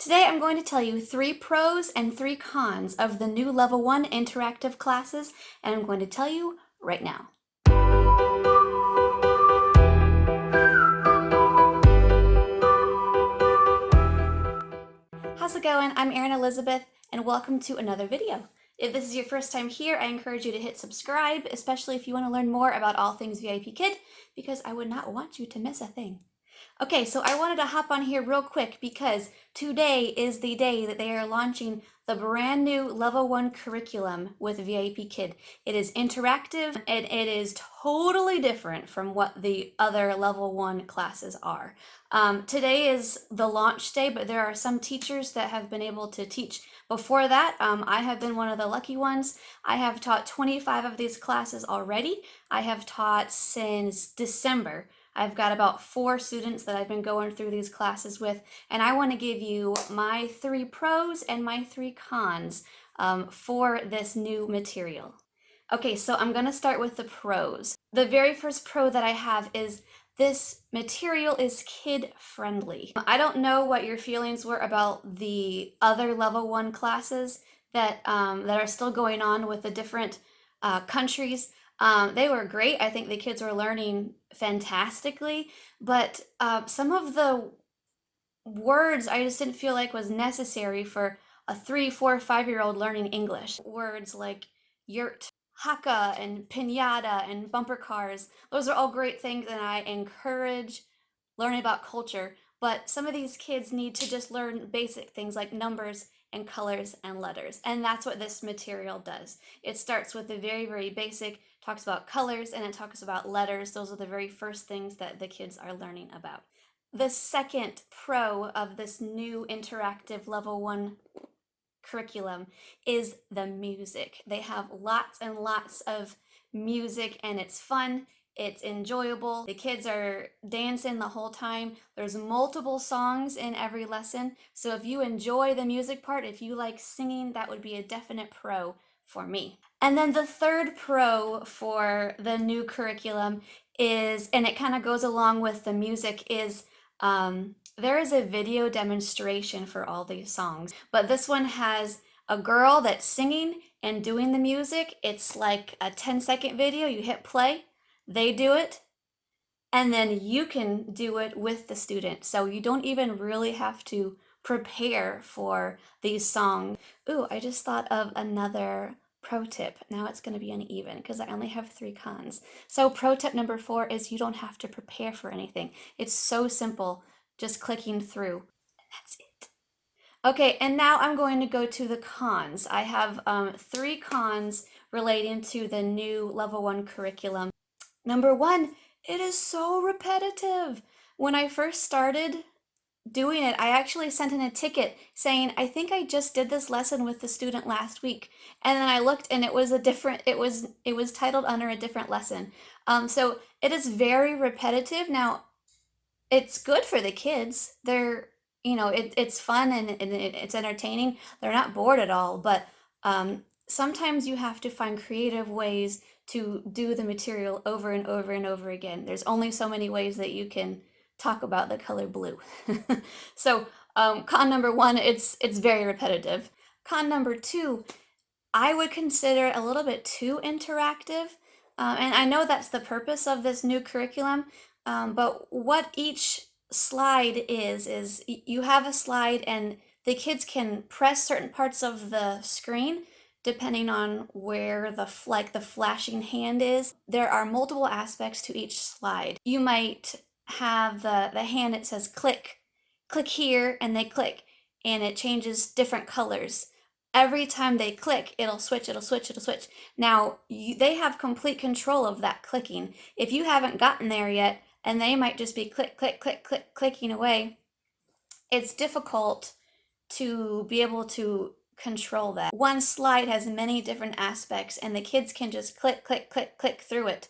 Today I'm going to tell you 3 pros and 3 cons of the new Level 1 interactive classes, and I'm going to tell you right now. How's it going? I'm Erin Elizabeth, and welcome to another video. If this is your first time here, I encourage you to hit subscribe, especially if you want to learn more about all things Vipkid, because I would not want you to miss a thing. Okay, so I wanted to hop on here real quick because today is the day that they are launching the brand new Level 1 curriculum with Vipkid. It is interactive and it is totally different from what the other Level 1 classes are. Today is the launch day, but there are some teachers that have been able to teach before that. I have been one of the lucky ones. I have taught 25 of these classes already. I have taught since December. I've got about 4 students that I've been going through these classes with, and I want to give you my 3 pros and my 3 cons for this new material. Okay, so I'm going to start with the pros. The very first pro that I have is this material is kid-friendly. I don't know what your feelings were about the other Level 1 classes that are still going on with the different countries. They were great. I think the kids were learning fantastically, but some of the words I just didn't feel like was necessary for a 3, 4, 5-year-old learning English. Words like yurt, haka, and pinata, and bumper cars. Those are all great things, and I encourage learning about culture, but some of these kids need to just learn basic things like numbers and colors and letters, and that's what this material does. It starts with the very, very basic, talks about colors, and it talks about letters. Those are the very first things that the kids are learning about. The second pro of this new interactive Level 1 curriculum is the music. They have lots and lots of music, and it's fun. It's enjoyable. The kids are dancing the whole time. There's multiple songs in every lesson. So if you enjoy the music part, if you like singing, that would be a definite pro for me. And then the third pro for the new curriculum is, and it kind of goes along with the music, is there is a video demonstration for all these songs, but this one has a girl that's singing and doing the music. It's like a 10-second video. You hit play, they do it, and then you can do it with the student. So you don't even really have to prepare for these songs. Ooh, I just thought of another pro tip. Now it's going to be uneven because I only have 3 cons. So pro tip number 4 is you don't have to prepare for anything. It's so simple, just clicking through, and that's it. Okay, and now I'm going to go to the cons. I have 3 cons relating to the new Level 1 curriculum. Number 1, it is so repetitive. When I first started doing it, I actually sent in a ticket saying, I think I just did this lesson with the student last week. And then I looked and it was titled under a different lesson. So it is very repetitive. Now, it's good for the kids. It's fun and it's entertaining. They're not bored at all, but sometimes you have to find creative ways to do the material over and over and over again. There's only so many ways that you can talk about the color blue. So con number 1, it's very repetitive. Con number 2, I would consider a little bit too interactive. And I know that's the purpose of this new curriculum, but what each slide is you have a slide and the kids can press certain parts of the screen depending on where the flashing hand is. There are multiple aspects to each slide. You might have the hand that says click here, and they click, and it changes different colors. Every time they click, it'll switch. Now, they have complete control of that clicking. If you haven't gotten there yet, and they might just be clicking away, it's difficult to be able to control that. One slide has many different aspects, and the kids can just click through it.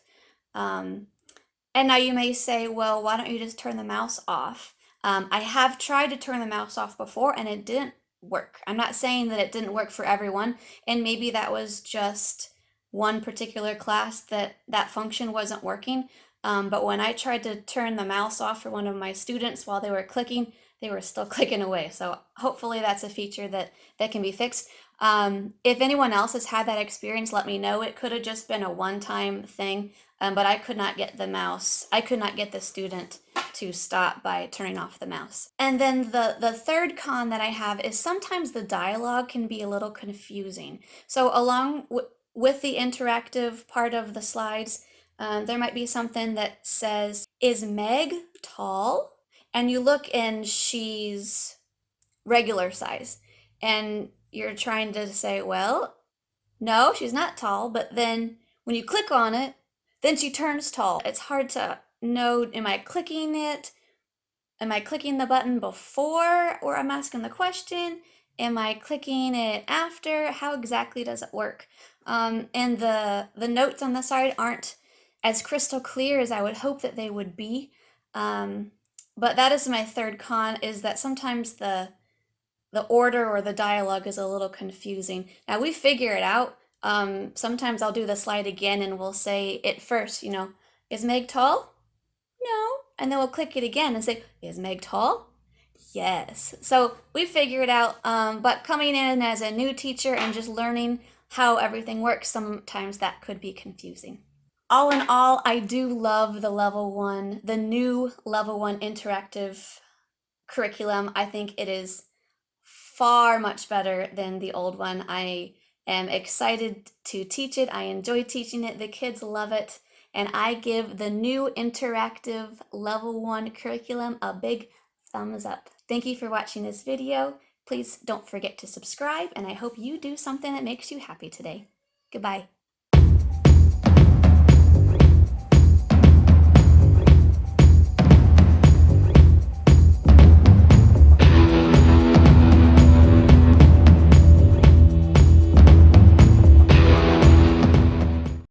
And now you may say, well, why don't you just turn the mouse off? I have tried to turn the mouse off before, and it didn't work. I'm not saying that it didn't work for everyone, and maybe that was just one particular class that function wasn't working. But when I tried to turn the mouse off for one of my students while they were clicking, they were still clicking away. So hopefully that's a feature that can be fixed. If anyone else has had that experience, let me know. It could have just been a one-time thing, but I could not get I could not get the student to stop by turning off the mouse. And then the third con that I have is sometimes the dialogue can be a little confusing. So with the interactive part of the slides, there might be something that says, "Is Meg tall?" And you look and she's regular size. And you're trying to say, well, no, she's not tall. But then when you click on it, then she turns tall. It's hard to know, am I clicking it? Am I clicking the button before or I'm asking the question? Am I clicking it after? How exactly does it work? And the notes on the side aren't as crystal clear as I would hope that they would be. But that is my third con, is that sometimes the order or the dialogue is a little confusing. Now we figure it out. Sometimes I'll do the slide again and we'll say it first, is Meg tall? No. And then we'll click it again and say, is Meg tall? Yes. So we figure it out. But coming in as a new teacher and just learning how everything works, sometimes that could be confusing. All in all, I do love the new level 1 interactive curriculum. I think it is far much better than the old one. I am excited to teach it. I enjoy teaching it. The kids love it. And I give the new interactive level 1 curriculum a big thumbs up. Thank you for watching this video. Please don't forget to subscribe, and I hope you do something that makes you happy today. Goodbye.